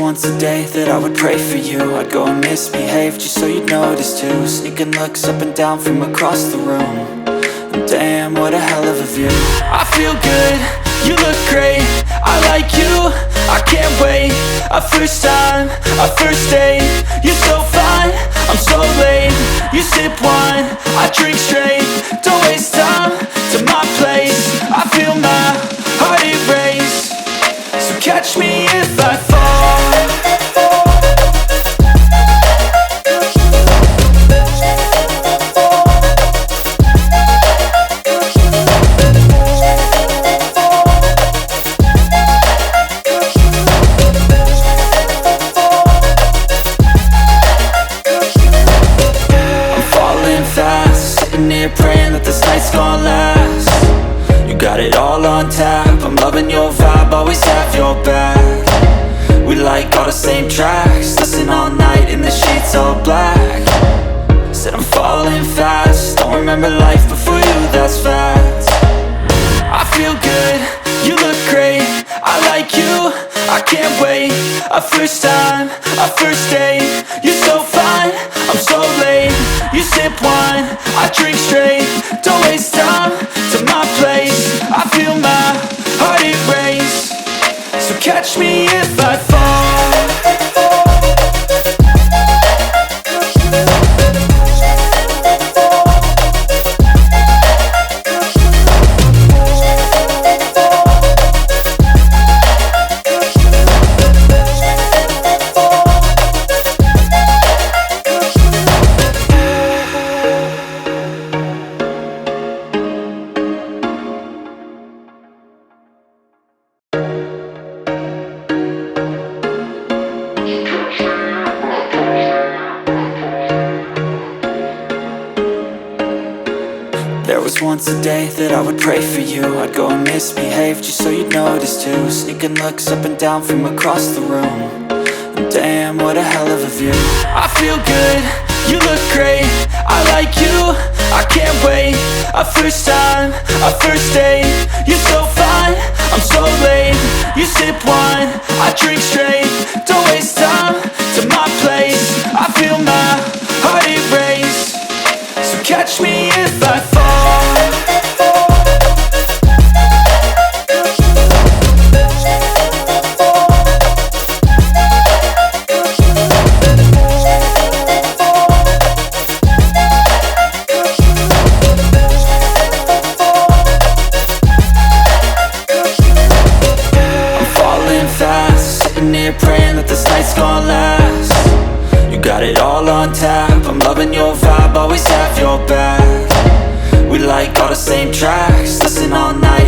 once a day that I would pray for you. I'd go and misbehave just so you'd notice too. Sneaking looks up and down from across the room. And damn, what a hell of a view. I feel good, you look great, I like you, I can't wait. A first time, a first date, you're so fine, I'm so late. You sip wine, I drink straight. Don't waste time to my place. I feel my heart erase. So catch me if I fall. I'm falling fast, sitting here praying that this night's gonna last. You got it all on tap, I'm loving your vibe, always have your back. We like all the same tracks, listen all night in the sheets all black. Said I'm falling fast, don't remember life before you, that's fact. I feel good, you look great, I like you, I can't wait. A first time, a first date, you're so fine, I'm so late. You sip wine, I drink straight. Don't waste time to my place. I feel my heart erase. So catch me if I fall. There was once a day that I would pray for you. I'd go and misbehave just so you'd notice too. Sneaking looks up and down from across the room. And damn, what a hell of a view. I feel good, you look great, I like you, I can't wait. A first time, a first date, you're so fine, I'm so late. You sip wine, I drink straight. Don't waste time to my place. I feel my heart erase. So catch me if I fall. I'm falling fast, sitting here praying that this night's gonna last. You got it all on tap, I'm loving your vibe, always have your back. We like all the same tracks, listen all night